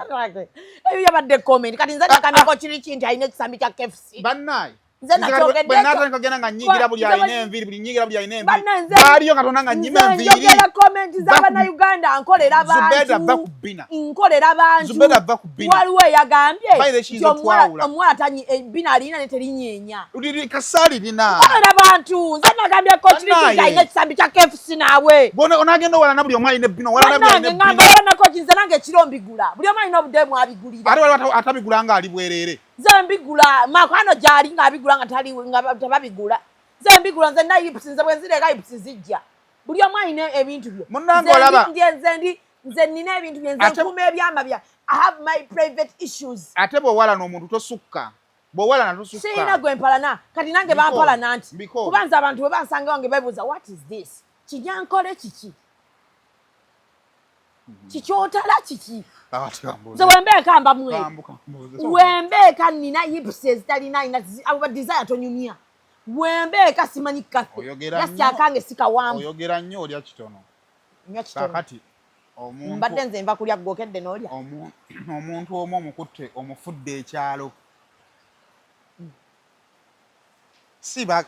ebyo yabadde comment kati nze nakaneko kiri kinti alina ekisambi kya KFC bannaaye nze nakyogedde bwe natandika kugenda nga nnyigira buli alina enviiri buli nnyigira buli alina enviiri baaliyo katonda nga nnyima enviiri njogera komenti z'abannayuganda nkolera Zubeda va bantu ku bbina nkolera bantu Zubeda va ku bbina waliwo eyagambye By the she's a twawula. omuwala ebbina alina ne terinyeenya uliri kasaali lina nkolera bantu nze nagambye kochiriki alina ekisambi kya KFC naawe bona onagenda owala na buli omu alina ebbina owala na buli alina ngamba ebbina bonna kochi nze nange ekiro mbigula buli omu alina obudeemu abigulira ate waliwo atabigula nga ali bwereere nze mbigula makwano gyali ng'abigula nga tebabigula nze mbigula nze nayipusi nze bwe nzireka yipusi zijja buli omu alina ebintu bye Munnange olaba. nze nina ebintu bye nze nkuuma ebyama bya I have my private issues ate bw'owala n'omuntu tosukka bw'owala na tosukka sirina gwe mpalana kati nange bampalana nti Mbiko. kuba nze abantu bwe bansanga wange bebuuza what is this kinyankole kiki kikyotala kiki nze wembeeka mba mwe wembeeka nina yipusi ezitalina abo ba desire tonyumya wembeeka simanyi kaffe yasikyakange sikawambu oyogera nnyo olya kitono nywa kitono kakati omuntu mbadde nze nva kulya gwokedde n'olya omuntu omu omukutte omufudde ekyalo siba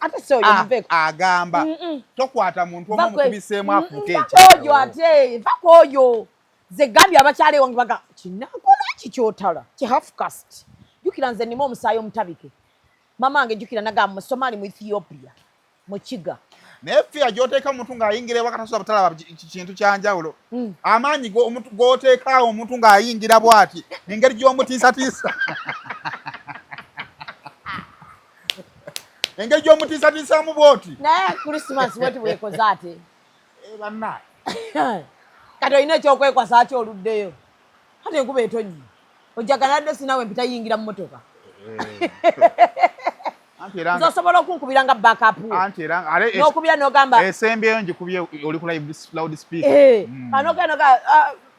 ate soyo muveeko agamba tokwata muntu omu omukubiseemu afuuke oyo ate vako oyo ze gambye abakyala ewange baga kinakola kikyotala kihafcast jjukira nze nima omusaayi omutabike mama wange jjukira nagamba mu Somalia mu Ethiopia mu kiga naye fiya gy'oteeka omuntu ng'ayingira ewaka tasobola butalaba kintu kyanjawulo amaanyi g'oteekaawo omuntu ng'ayingira bw'ati engeri gy'omutiisatiisa engeri gy'omutiisatiisaamu bw'oti naye Christmas bweti bwekoze ate banna kati olina ekyokwekwasa ati oluddeyo ate enkuba etonyi ojagaladde sinawe mpita yingira mu motoka nze osobola okunkubira nga backup n'okubira n'ogamba esembyeyo ngikubye oli ku loud speaker anogenoga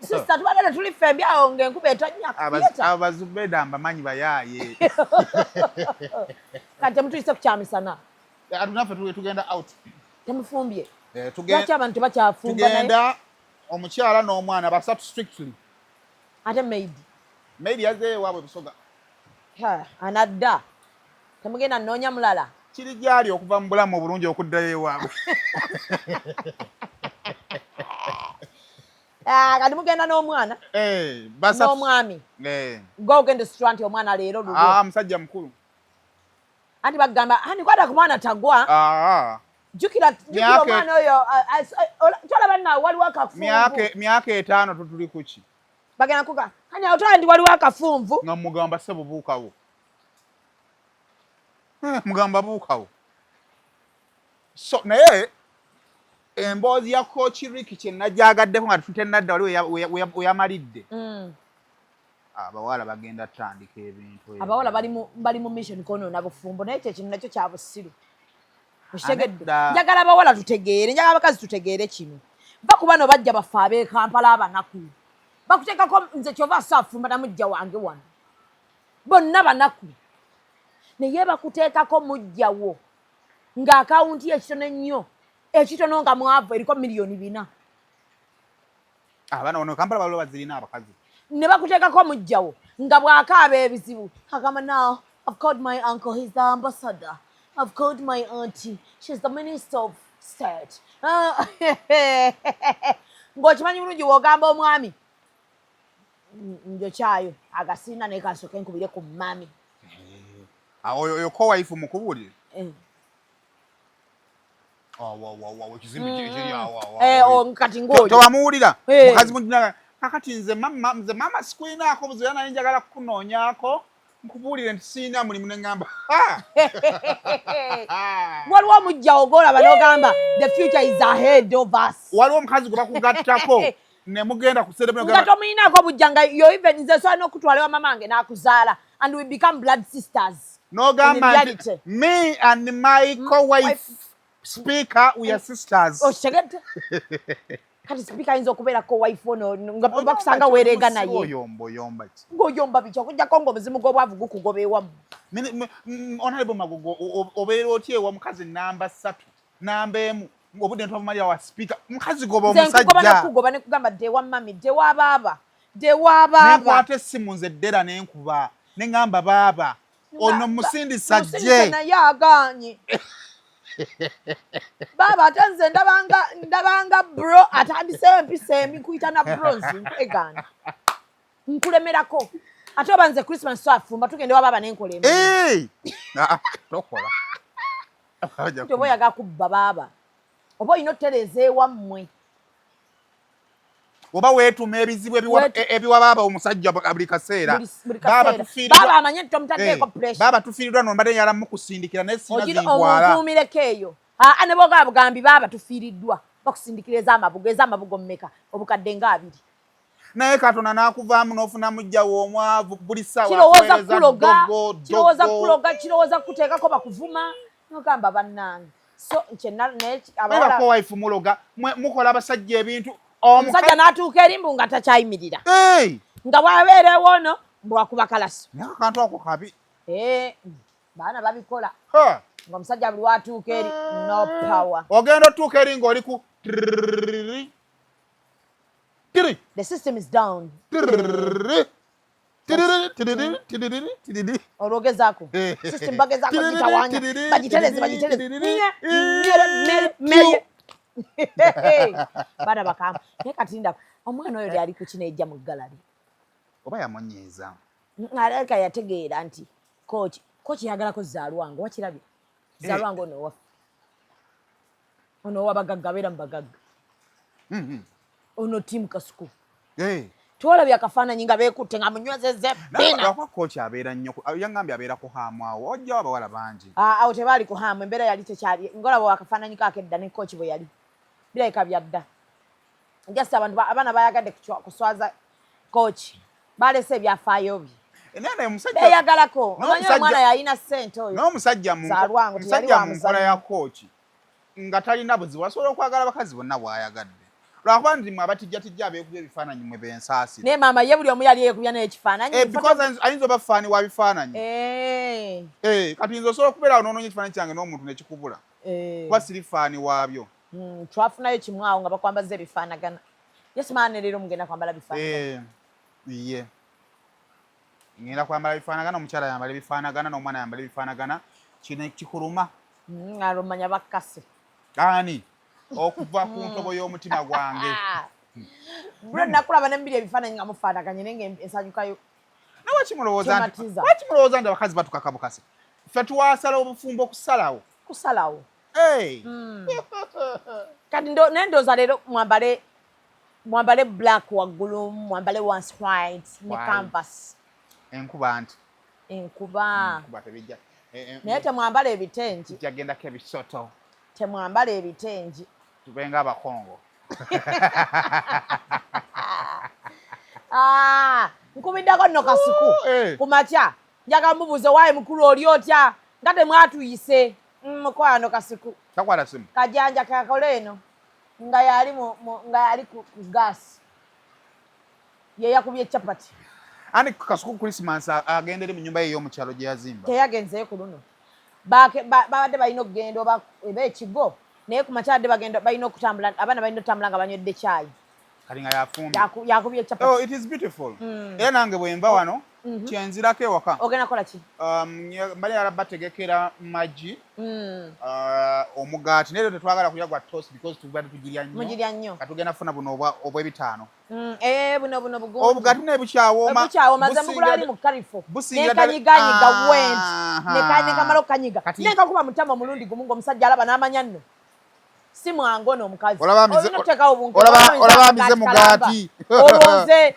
sister tubadde tuli fembi awo ng'enkuba etonnya abazubeda mbamanyi bayaaye kati temutuyise kukyamisana atunaffe tugenda out temufumbye lwaki abantu tebakyafumba tugenda omukyala n'omwana basatu strictly ate maid yazeeyo waabwe busoga anadda temugenda nnoonya mulala kiri gyali okuva mu bulamu obulungi okuddayo ewaabwe kati mugenda n'omwana n'omwami gwe ogenda ositula nti omwana leero lugo musajja mukulu anti bagamba ani kwata ku mwana tagwa jjukira omwana oyo kyolaba naawe waliwo akafunvu myaka 5 tutuli kuki bagenda kuga ani otwala ndi waliwo akafunvu nga mugamba sebo buukawo mugamba buukawo so naye emboozi ya Coach Rick kye najagaddeko nga tutennadda wali weyamalidde abawala bagenda tandika ebintu abawala bali mu mission konoona bufumbo naye kyekintu nakyo kya busiru okitegedde njagala abawala tutegeere njagala abakazi tutegeere kino ba ku bano bajja baffe ab'e Kampala abanaku bakuteekako nze kyova saafumba na mujja wange wano bonna banaku naye bakuteekako mujjawo ng'akawunti ekitono ennyo ekitono nga mwavu eriko miliyoni 4 abaana wano Kampala balo bazirina abakazi ne bakuteekako mujjawo nga bw'akaaba ebizibu agamba now I've called my uncle, he's the ambassador. I've called my auntie, she's the minister of state. Ng'okimanyi bulungi w'ogamba omwami njokyayo agasiina naye kasooke nkubire ku mami oyo ko waifu mukubuulire kati ng'oyo tewamuwulira mukazi mujina kakati nze mama sikwinaako buzibu naye njagala kukunoonyaako nkubuulire nti siina mulimu ne ŋŋamba waliwo omujjawo gw'olaba n'ogamba the future is ahead of us waliwo omukazi gwe bakugattako ne mugenda ku cerebral nga tomulinako bujja nga yo even nze sobola n'okutwala ewa mamange n'akuzaala and we become blood sisters n'ogamba nti me and my co-wife speaker we are sisters okitegedde kati speaker ayinza okubeerako wife ono nga bakusanga weereega naye oyomba ki ng'oyomba biki okujjako ng'omuzimu gw'obwavu gukugoba ewamu honorable Magogo obeera otya ewa mukazi namba 3 namba 1 ng'obudde ntobamalira wa speaker mukazi goba omusajja nkugoba nekugoba nekugamba dde wa mami dde wa baaba dewa baba nenkwata essimu nze ddera nenkuba neŋŋamba baaba ono musindisa musindise jje naye aganye baba ate nze ndabanga bro atandiseyo empisa emi nkuyita na bronze nkwegana nkulemerako ate oba nze Christmas so afumba tugende wa baba nenkola emu tokola nti oba oyaga kubba baaba oba olina otutereeza ewammwe oba weetuma ebizibu ebiwa baaba omusajja buli kaseera baaba amanye nti tomutaddeeko pressure baaba tufiiriddwa no mbadde njala mukusindikira naye sina ogira zingwala omuntuumireko eyo ne boogaa bugambi baaba tufiiriddwa bakusindikira ez'amabugo mmeka obukadde nga 2 naye Katonda n'akuvaamu n'ofunamu jjawo omwavu buli ssaawa kirowooza kuloga kirowooza kuteekako bakuvuma nogamba bannange so abako wife muloga mukola abasajja ebintu omusajja n'atuuka erimbu nga takyayimirira nga bw'abeera ewono bwakuba kalaso akantu ako kabi baana babikola nga omusajja buli watuuka eri no power ogenda otuuka eri ng'oli ku the system is down olwogezaako system bagezaako gitawanya bagitereze baana bakamba naye katindako omwana oyo lyali ku kino ejja mu galali oba yamunyiiza aleka yategeera nti kochi yagalako zaalwange wakirabye zaalwange ono owabagagga beera mu bagagga ono tiimu kasuku twolabye akafaananyi nga beekutte nga munywezezze kochi abeera nnyo yangambye abeera ku haamu awo ojjawo abawala bangi awo tebaali ku haamu embeera yali tekyali ngolaba akafaananyi kaako edda ne kochi bwe yali birabika byadda just abantu abaana bayagadde kuswaza kochi balese ebyafaayo bye beyagalako omanyi omwana yalina ssente oyo n'omusajja mu nkola ya kochi nga talina buzibu asobola okwagala bakazi bonna bw'ayagadde lwakuba ndi mwe abatijjatijja abeekubya ebifaananyi mwe bensaasira naye maama ye buli omu yali yeekubya n'ekifaananyi because ayinza oba faani wa bifaananyi kati nze osobola okubeera awo n'onoonya ekifaananyi kyange n'omuntu nekikubula kuba siri faani waabyo twafunayo kimu awo nga bakwambaza ebifaanagana yesimaane leero mugenda kwambala bifaanagana iye ngenda kwambala bifaanagana omukyala yambala ebifaanagana n'omwana yambala ebifaanagana kino kikuluma alumanya bakkase ani okuva ku ntobo y'omutima gwange bro nakulaba nembiri ebifaananyi nga mufaanaganye naye nga ensanyukayo nawakimulowooza nti abakazi batukaka bukase ffe tuwasala obufumbo kusalawo kati naye ndowooza leero mwambale black waggulu mwambale once white ne canvas enkuba tebijja naye temwambala ebitengi jagendako ebisoto temwambala ebitengi tubenga abakongo nkubiddako nno kasuku ku makya njaga mubuuze waayi mukulu oli otya nga temwatuyise mukwano kasuku takwata simu kajanja kakole eno nga yali ku gaasi ye yakubye ecapati ani kasuku Christmas agenda eri mu nyumba ye ey'omukyalo gye yazimba teyagenzeyo ku luno babadde balina okugenda oba ekigo naye ku makyadde balina okutambula abaana balina okutambula nga banywedde caayi kali nga yafumbye yakubye ecapati it is beautiful era nange bwemba wano kyenzirako ewaka ogenda kola ki mbali yala bategekera magi omugaati naye tetwagala kulya gwa toast because tubadde tugirya nnyo katugenda funa buno obw'ebitaano buno bugungi obugaati nebukyawooma maze mugulali mu karifo nenkanyiganyiga went nekamala okukanyiga nenkakuba mutama omulundi gumu ng'omusajja alaba n'amanya nno si mwango n'omukazi olaba amize mugaati olwoze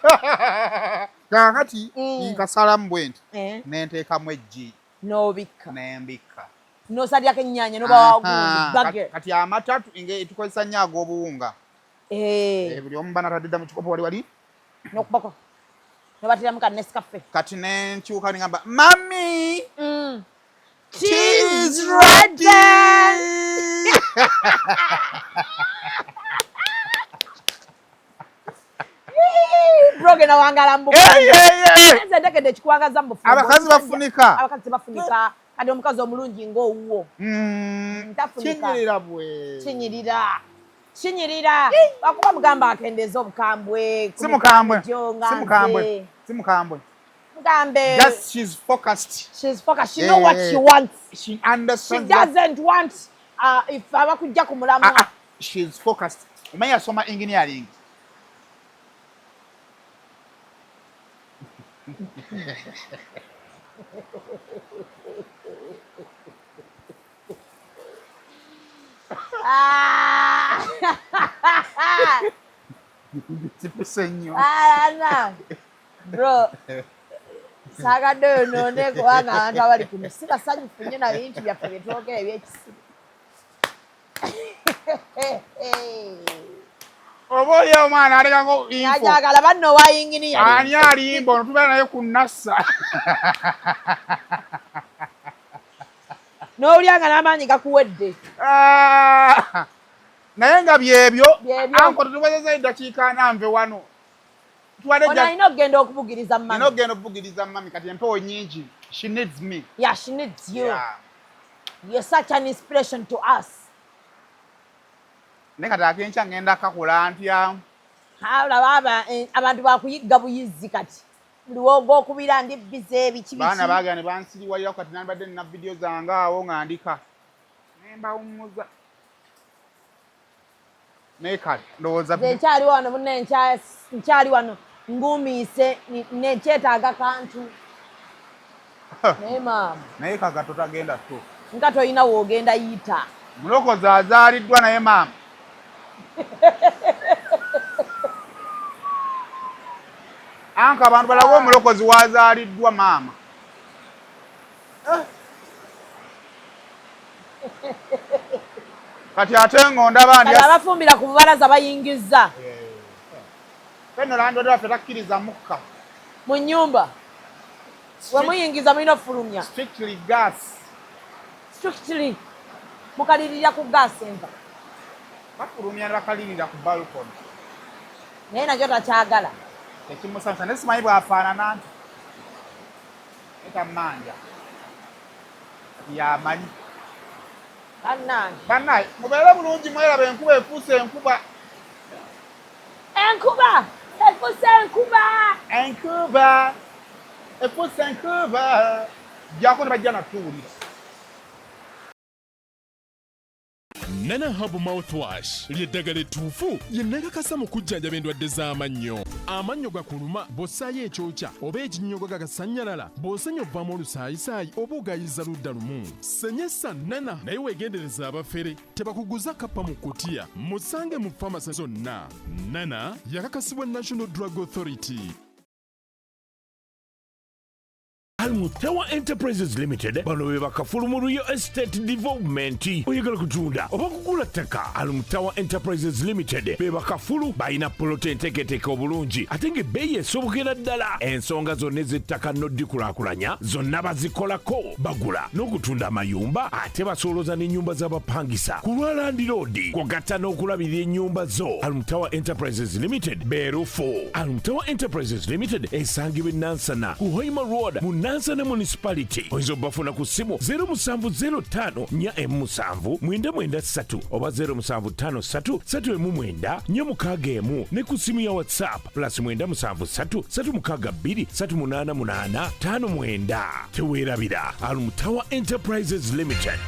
kakati nkasalamu bwenti nenteekamu eggi n'obikka nembikka n'osalyako ennyaanya n'oba kati amata tukozesa nnyo ag'obuwunga buli omu bana tadedda mu kikopo wali n'okubako nebatiramu ka Nescafe kati nenkyuka ningamba mami cheese ready brogena wangala mbufu nze ntekedde ekikuwagaza mu bufumbo abakazi bafunika kati omukazi omulungi ng'owuwo kinyirira bwe kinyirira Kinyirira. Bakuba mugamba akendeza obukambwe. Simukambwe. Simukambwe. Simukambwe. Mugambe. Just she's focused. She's focused. She know what she wants. She understands. She doesn't want if abakujja kumulamwa. She's focused. Umanya soma engineering. Ana. Bro. Sagadde none kubanga abantu abali kuno sibasanyufu nnyo na bintu byaffe bye twogera ebyekisibo. Oba oli omwana alekako info. Najagala banno wayingini yali. Ani alimba ono tubeera naye ku nassa. N'olyanga n'amaanyi gakuwedde. Naye nga byebyo anko tetubazeza eddakiika nanve wano. Ono alina okugenda okubugiriza mami. Alina okugenda okubugiriza mami kati empewo nnyingi. She needs me. Yeah, she needs you. Yeah. You're such an inspiration to us. Naye kati akenkya ngenda kakola ntya. Olaba abantu bakuyigga buyizzi kati. Buli w'ogwokubira ndi bize biki. Baana baagala ne bansiriwalira kati nambadde nina vidiyo zange awo ng'andika. Ne mbawummuza. Naye kale ndowooza. Nkyali wano munne nkyali wano ngumiise nekyetaaga kantu. Naye maama. Naye kagato tagenda to. Nga toyina woogenda yita. Mulokozi azaaliddwa naye maama. Anka abantu balaga omulokozi wazaaliddwa maama. Kati ate ng'ondaba ndi abafumbira ku bubalaza bayingizza. Fenno landlord waffe takkiriza mukka. Mu nnyumba. We muyingiza mulina ofulumya. Strictly gas. Strictly. Mukalirira ku gas enva. Bafulumya ne bakalirira ku balcony. Naye nakyo takyagala. Ekimusanyusa naye simanyi bwafaanana nti. Etammanja. Yamanyi. Bannange mubeere bulungi mwerabe enkuba efuuse enkuba. Enkuba efuuse enkuba. Enkuba efuuse enkuba. Gyako tebajja natuwulira. Nana Herbal Mouthwash ly'eddagala ettuufu lye nnakakasa mu kujjanjaba endwadde z'amannyo. Amannyo gakuluma bw'ossaayo ekyokya oba ekinnyogo gagasannyalala bw'osenya ovaamu olusaayisaayi oba ogayiza ludda lumu. Senyesa Nana naye weegendereza abafere tebakuguza kappa mu kkutiya. Musange mu famasi zonna. Nana yakakasibwa National Drug Authority. Almutawa Enterprises Limited bano be bakafulu mu Real Estate Development oyagala kutunda oba kugula ttaka. Almutawa Enterprises Limited be bakafulu balina polote enteeketeeke obulungi ate ng'ebbeeyi esobokera ddala. Ensonga zonna ez'ettaka n'oddikulaakulanya zonna bazikolako, bagula n'okutunda amayumba ate basolooza n'ennyumba z'abapangisa ku lwa Land Road kw'ogatta n'okulabirira ennyumba zo. Almutawa Enterprises Limited beerufu. Almutawa Enterprises Limited esangibwa e Nansana ku Hoima Road mu Nansana Municipality. Oyinza obafuna ku ssimu 0705 447 993 oba 0753 319 461 ne ku ssimu ya WhatsApp +973 362 388 59. Teweerabira Almutawa Enterprises Limited.